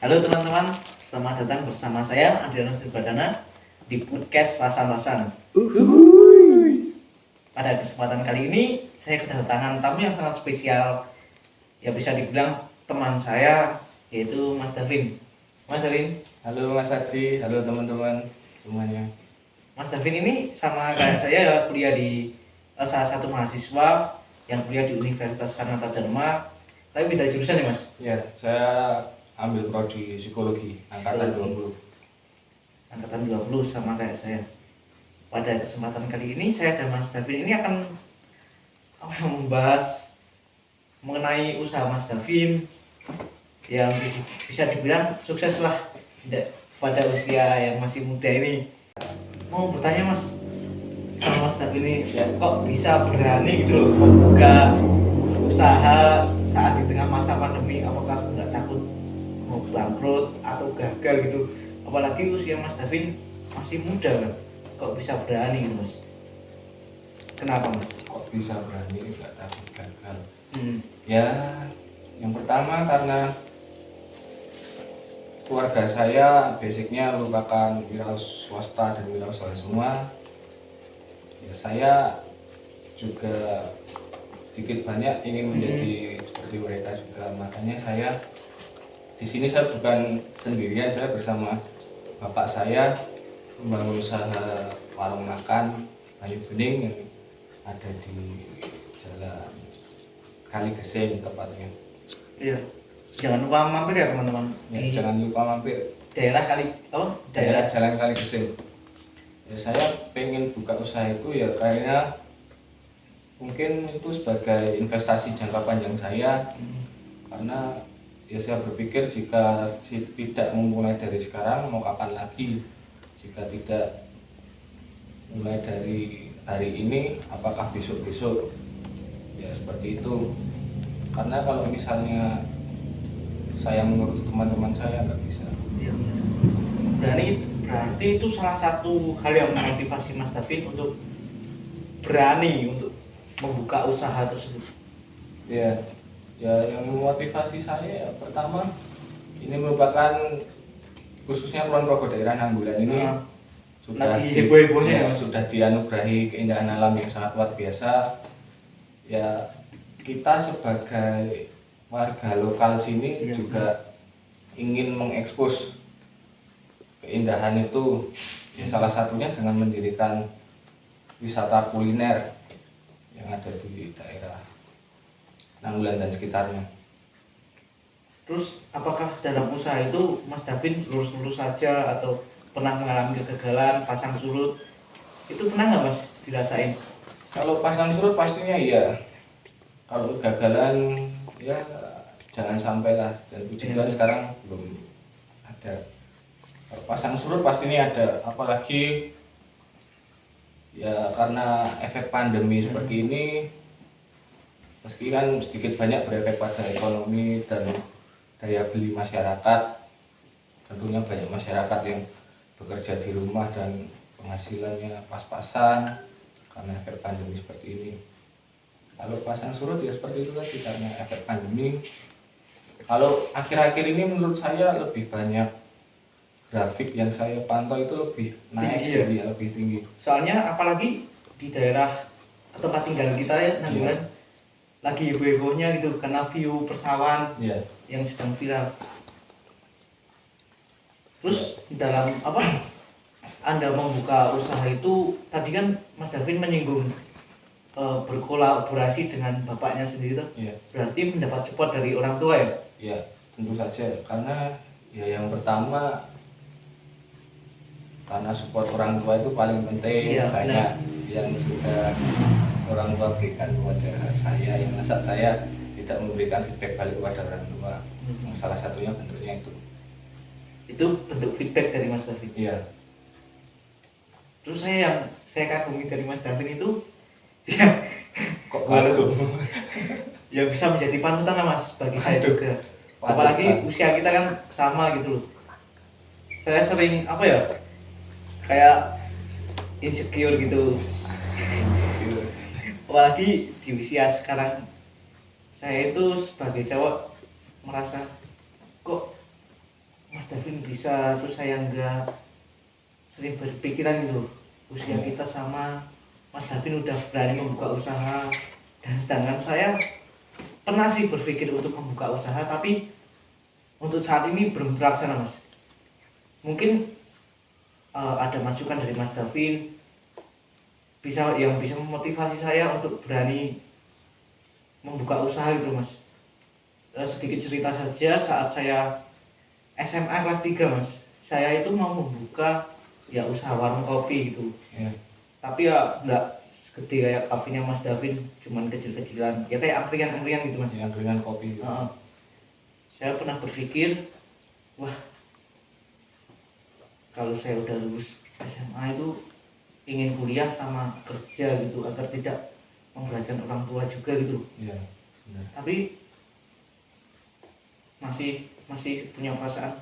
Halo teman-teman, selamat datang bersama saya Adrianus Badana di podcast Rasan-Rasan. Pada kesempatan kali ini saya kedatangan tamu yang sangat spesial, ya bisa dibilang teman saya, yaitu Mas Davin. Mas Davin, Halo Mas Adri, halo teman-teman semuanya. Mas Davin ini sama kayak saya kuliah di salah satu mahasiswa yang kuliah di Universitas Karnata Dharma, tapi beda jurusan ya Mas? Ya, saya ambil prodi psikologi angkatan 20. Angkatan 20 sama kayak saya. Pada kesempatan kali ini saya dan Mas Davin ini akan membahas mengenai usaha Mas Davin yang bisa dibilang sukses lah pada usia yang masih muda ini. Mau bertanya Mas, sama Mas Davin ini ya, kok bisa berani gitu loh membuka usaha saat di tengah masa pandemi? Apakah nggak takut mau bangkrut atau gagal gitu? Apalagi usia Mas Davin masih muda kan, kok bisa berani gitu Mas? Kenapa Mas? Kok bisa berani nggak takut gagal? Hmm. Ya, yang pertama karena keluarga saya basicnya merupakan wira swasta dan wira usaha semua. Ya, saya juga sedikit banyak ingin menjadi seperti mereka juga, makanya saya di sini saya bukan sendirian, saya bersama bapak saya membangun usaha warung makan Bayu Bening yang ada di Jalan Kali Geseng tepatnya. Iya. Jangan lupa mampir ya teman-teman. Ya, Di jangan lupa mampir daerah Kali daerah Jalan Kali Geseng. Ya, saya pengen buka usaha itu ya karena mungkin itu sebagai investasi jangka panjang saya. Karena ya saya berpikir jika tidak memulai dari sekarang mau kapan lagi, jika tidak mulai dari hari ini apakah besok-besok, ya seperti itu. Karena kalau misalnya saya menurut teman-teman saya nggak bisa. Iya. Berarti itu salah satu hal yang memotivasi Mas Davin untuk berani untuk membuka usaha tersebut. Ya, yang memotivasi saya pertama ini merupakan khususnya Kulon Progo daerah Nanggulan ini sudah heboh-hebohnya sudah dianugerahi keindahan alam yang sangat luar biasa. Ya, kita sebagai warga lokal sini juga ingin mengekspos keindahan itu, ya salah satunya dengan mendirikan wisata kuliner yang ada di daerah Nanggulan dan sekitarnya. Terus apakah dalam usaha itu Mas Davin lurus-lurus saja atau pernah mengalami kegagalan, pasang surut? Itu pernah nggak Mas dirasain? Kalau pasang surut pastinya iya. Kalau kegagalan ya jangan sampai lah, dan puji Tuhan sekarang belum ada. Kalau pasang surut pastinya ada, apalagi ya karena efek pandemi seperti ini, meski kan sedikit banyak berefek pada ekonomi dan daya beli masyarakat. Tentunya banyak masyarakat yang bekerja di rumah dan penghasilannya pas-pasan karena efek pandemi seperti ini. Kalau pasang surut ya seperti itu tadi, karena efek pandemi. Kalau akhir-akhir ini menurut saya lebih banyak grafik yang saya pantau itu lebih naik sih, ya, lebih tinggi. Soalnya apalagi di daerah tempat tinggal kita ya Nanggulan, lagi heboh-hebohnya gitu karena view persawahan yang sedang viral. Terus dalam apa Anda membuka usaha itu, tadi kan Mas Davin menyinggung berkolaborasi dengan bapaknya sendiri tuh. Berarti mendapat support dari orang tua ya? Iya, tentu saja, karena ya yang pertama karena support orang tua itu paling penting. Banyak yang sudah orang tua berikan kepada saya, yang masa saya tidak memberikan feedback balik kepada orang tua. Salah satunya bentuknya itu bentuk feedback dari Mas Davin. Iya. Terus saya kagumi dari Mas Davin itu ya kok malu ya bisa menjadi panutan lah Mas bagi saya juga. Apalagi usia kita kan sama gitu loh. Saya sering kayak insecure gitu. Apalagi di usia sekarang saya itu sebagai cowok merasa kok Mas Davin bisa terus saya nggak sering berpikiran gitu, usia kita sama, Mas Davin udah berani membuka usaha, dan sedangkan saya pernah sih berpikir untuk membuka usaha tapi untuk saat ini belum terlaksana Mas. Mungkin ada masukan dari Mas Davin yang bisa memotivasi saya untuk berani membuka usaha gitu Mas. Sedikit cerita saja, saat saya SMA kelas 3 Mas, saya itu mau membuka ya usaha warung kopi gitu. Ya. Tapi ya nggak segede kayak kafenya Mas Davin, cuman kecil-kecilan ya kayak angkringan-angkringan gitu Mas. Yang ringan kopi. Saya pernah berpikir, wah kalau saya udah lulus SMA itu ingin kuliah sama kerja gitu agar tidak memberatkan orang tua juga gitu. Iya, benar. Tapi masih punya perasaan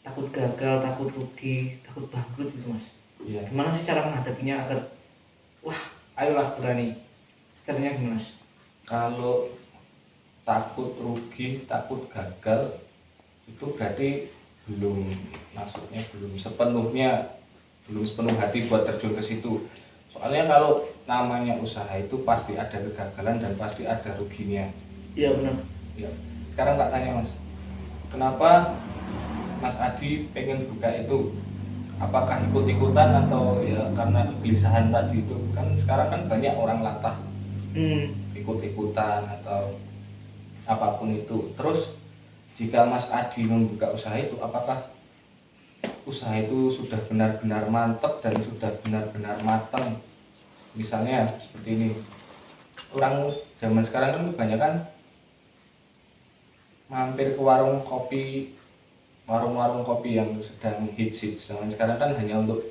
takut gagal, takut rugi, takut bangkrut gitu Mas. Iya. Gimana sih cara menghadapinya agar wah ayolah berani? Caranya gimana Mas? Kalau takut rugi, takut gagal, itu berarti belum sepenuh hati buat terjun ke situ. Soalnya kalau namanya usaha itu pasti ada kegagalan dan pasti ada ruginya. Iya benar. Ya. Sekarang tak tanya Mas, kenapa Mas Adi pengen buka itu? Apakah ikut-ikutan atau ya karena kegelisahan tadi itu? Kan sekarang kan banyak orang latah ikut-ikutan atau apapun itu. Terus jika Mas Adi membuka usaha itu, apakah usaha itu sudah benar-benar mantap dan sudah benar-benar matang? Misalnya seperti ini, orang zaman sekarang kan kebanyakan mampir ke warung kopi, warung-warung kopi yang sedang hits zaman sekarang kan hanya untuk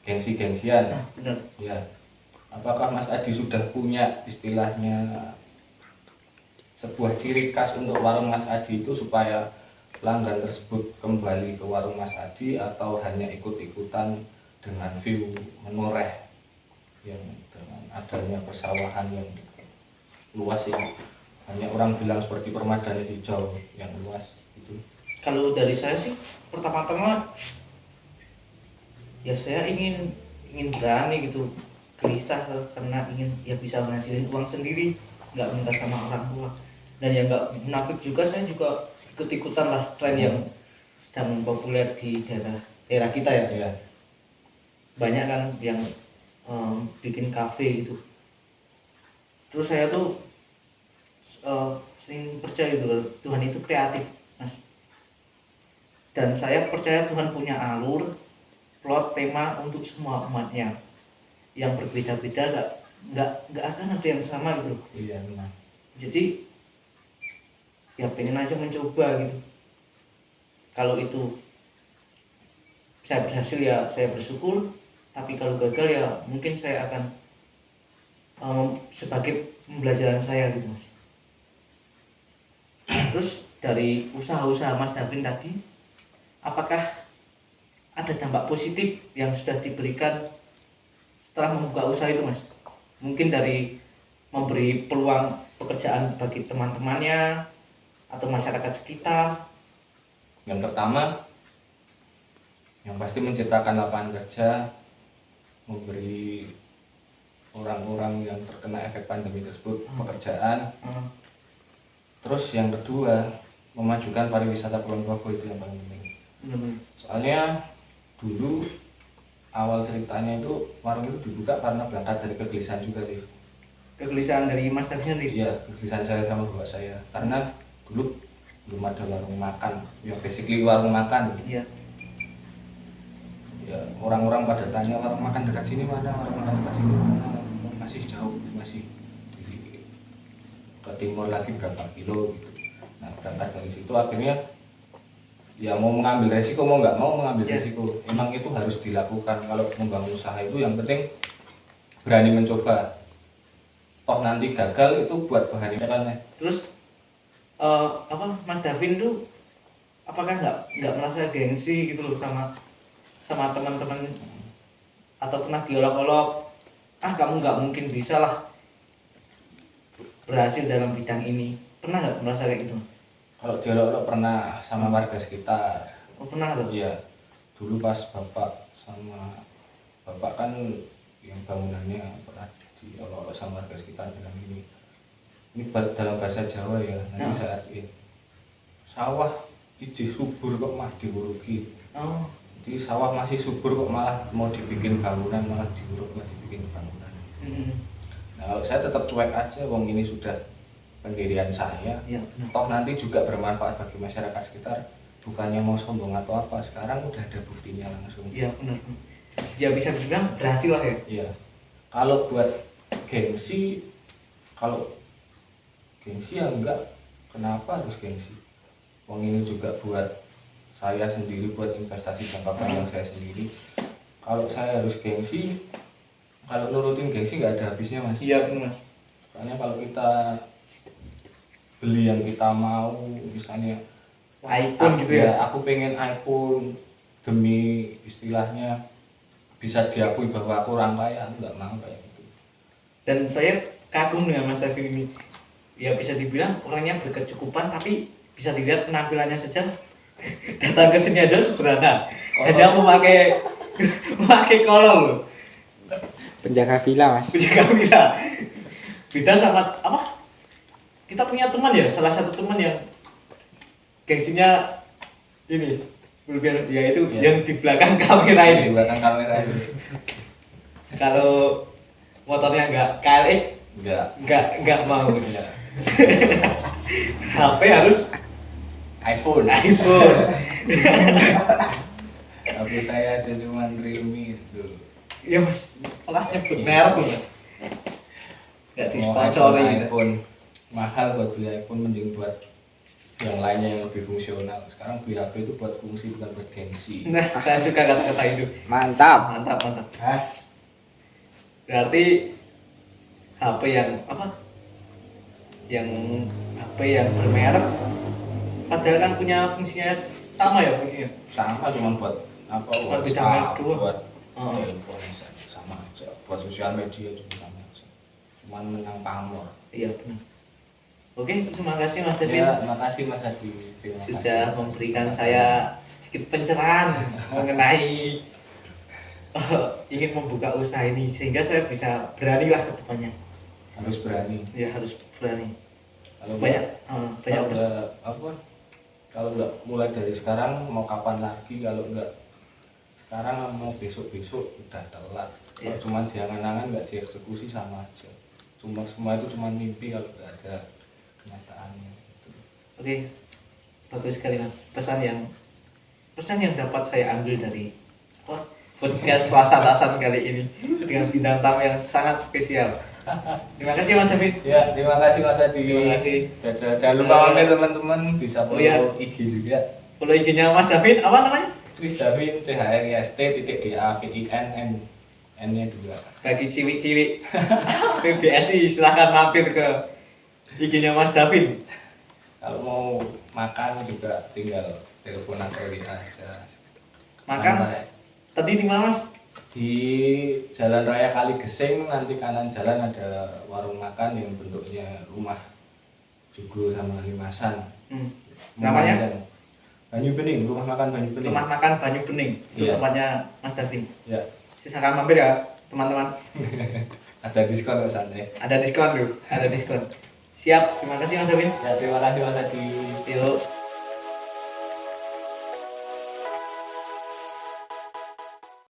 gengsi-gengsian. Benar. Ya, apakah Mas Adi sudah punya istilahnya sebuah ciri khas untuk warung Mas Adi itu supaya pelanggan tersebut kembali ke warung Mas Adi, atau hanya ikut-ikutan dengan view menoreh yang dengan adanya persawahan yang luas yang hanya orang bilang seperti permadani hijau yang luas itu? Kalau dari saya sih pertama-tama ya saya ingin berani gitu, gelisah karena ingin ya bisa menghasilkan uang sendiri, nggak minta sama orang tua. Dan ya nggak munafik juga, saya juga ikut-ikutan lah tren yang sedang populer di daerah kita ya. Iya. Banyak kan yang bikin kafe gitu. Terus saya tuh sering percaya gitu, Tuhan itu kreatif Mas. Dan saya percaya Tuhan punya alur, plot, tema untuk semua umatnya yang berbeda-beda, nggak akan ada yang sama gitu. Iya benar. Jadi ya pengen aja mencoba gitu. Kalau itu saya berhasil ya saya bersyukur, tapi kalau gagal ya mungkin saya akan sebagai pembelajaran saya gitu Mas. Terus dari usaha-usaha Mas Davin tadi, apakah ada dampak positif yang sudah diberikan setelah membuka usaha itu Mas? Mungkin dari memberi peluang pekerjaan bagi teman-temannya atau masyarakat sekitar. Yang pertama, yang pasti menciptakan lapangan kerja, memberi orang-orang yang terkena efek pandemi tersebut pekerjaan. Terus yang kedua, memajukan pariwisata Kulon Progo, itu yang paling penting. Soalnya dulu awal ceritanya itu warung itu dibuka karena berangkat dari kegelisahan juga sih. Kegelisahan dari Mas Davin sendiri? Iya, kegelisahan saya sama bapak saya. Karena dulu belum ada warung makan, ya basically warung makan. Iya. Ya orang-orang pada tanya warung makan dekat sini mana, warung makan dekat sini mana. Masih jauh, masih di ke timur lagi berapa kilo gitu. Nah berangkat dari situ akhirnya ya mau mengambil resiko mau nggak mau mengambil resiko. Emang itu harus dilakukan kalau membangun usaha itu. Yang penting berani mencoba. Toh nanti gagal itu buat bahan ingatannya. Terus Mas Davin tuh apakah nggak merasa gengsi gitu loh sama teman-teman, atau pernah diolok-olok, kamu nggak mungkin bisa lah berhasil dalam bidang ini, pernah nggak merasa kayak gitu? Kalau diolok-olok pernah sama warga sekitar. Oh, pernah tuh. Iya, dulu pas bapak kan yang bangunannya pernah diolok-olok sama warga sekitar bilang ini dalam bahasa Jawa ya, nanti saya artiin. Sawah iji subur kok mah diuruki. Oh. Jadi sawah masih subur kok malah mau dibikin bangunan, malah diuruk, malah dibikin bangunan. Nah kalau saya tetap cuek aja, wong ini sudah pendirian saya, Iya, toh nanti juga bermanfaat bagi masyarakat sekitar, bukannya mau sombong atau apa, sekarang udah ada buktinya langsung. Iya benar. Ya bisa dibilang berhasil lah ya. Iya. Kalau buat gengsi, kalau gengsi ya enggak, kenapa harus gengsi? Wong ini juga buat saya sendiri, buat investasi jangka panjang saya sendiri. Kalau saya harus gengsi, kalau nurutin gengsi nggak ada habisnya mas. Iya benar mas. Soalnya kalau kita beli yang kita mau, misalnya iPhone gitu ya. Aku pengen iPhone demi istilahnya bisa diakui bahwa aku orang kaya, aku nggak mau kayak gitu. Dan saya kagum dengan Mas David ini. Ya bisa dibilang orangnya berkecukupan, tapi bisa dilihat penampilannya saja datang ke sini aja sederhana. Hanya memakai kolor loh. Penjaga villa mas. Penjaga villa. Beda sama apa? Kita punya teman ya, salah satu teman yang gengsinya ini berlebihan, ya itu Ya. yang di belakang kamera Di ini. belakang kamera itu Kalau motornya nggak KLX nggak mau. ya. HP harus iPhone. Tapi saya cuma Realme itu. Iya mas, malah nyebut merek loh mas. Nggak Mau disponsori gitu. iPhone mahal, buat beli iPhone mending buat yang lainnya yang lebih fungsional. Sekarang beli HP itu buat fungsi, bukan buat gengsi. Nah, saya suka kata-kata itu. Mantap. Mantap. Berarti HP yang apa? Yang HP yang bermerek, padahal kan punya fungsinya sama ya fungsinya. Sama cuma buat apa? Buat beda WhatsApp, merek doang. buat Oh. telepon sama aja. Buat sosial media juga sama aja. Cuman menang pamor. Iya benar. Oke, terima kasih Mas Devin. Ya, terima kasih Mas Hadi. Terima Sudah kasih. memberikan saya sedikit pencerahan mengenai ingin membuka usaha ini, sehingga saya bisa berani lah ke depannya. Harus berani. Ya harus berani. Kalau Banyak banyak banyak apa? Kalau nggak mulai dari sekarang mau kapan lagi? Kalau nggak sekarang mau besok udah telat. Kalau Iya. cuma diangan-angan nggak dieksekusi sama aja. Semua itu cuma mimpi kalau nggak ada kenyataannya. Oke, bagus sekali mas. Pesan yang dapat saya ambil dari podcast Selasa kali ini dengan bintang tamu yang sangat spesial. Terima kasih Mas David. Ya, terima kasih Mas Hadi. Terima kasih. Jangan lupa mampir teman-teman, bisa Oh, follow iya. IG juga. Follow IG-nya Mas David, apa namanya? Chris Davin CHRIST.DAVIN N-nya 2. Bagi ciwik-ciwik PBSI silahkan mampir ke IG-nya Mas David. Kalau mau makan juga tinggal telepon atau WA aja. Makan Santai. tadi di mana Mas? Di Jalan Raya Kali Gesing, nanti kanan jalan ada warung makan yang bentuknya rumah Joglo sama Limasan. Namanya? Memanjang. Banyu Bening, rumah makan Banyu Bening. Rumah makan Banyu Bening. Itu Iya. tempatnya Mas David. Ya, Silakan mampir ya teman-teman. ada diskon kok santai. Ada diskon tuh, ada diskon. Siap, terima kasih Mas David. Ya, terima kasih Mas Adi. Yuk.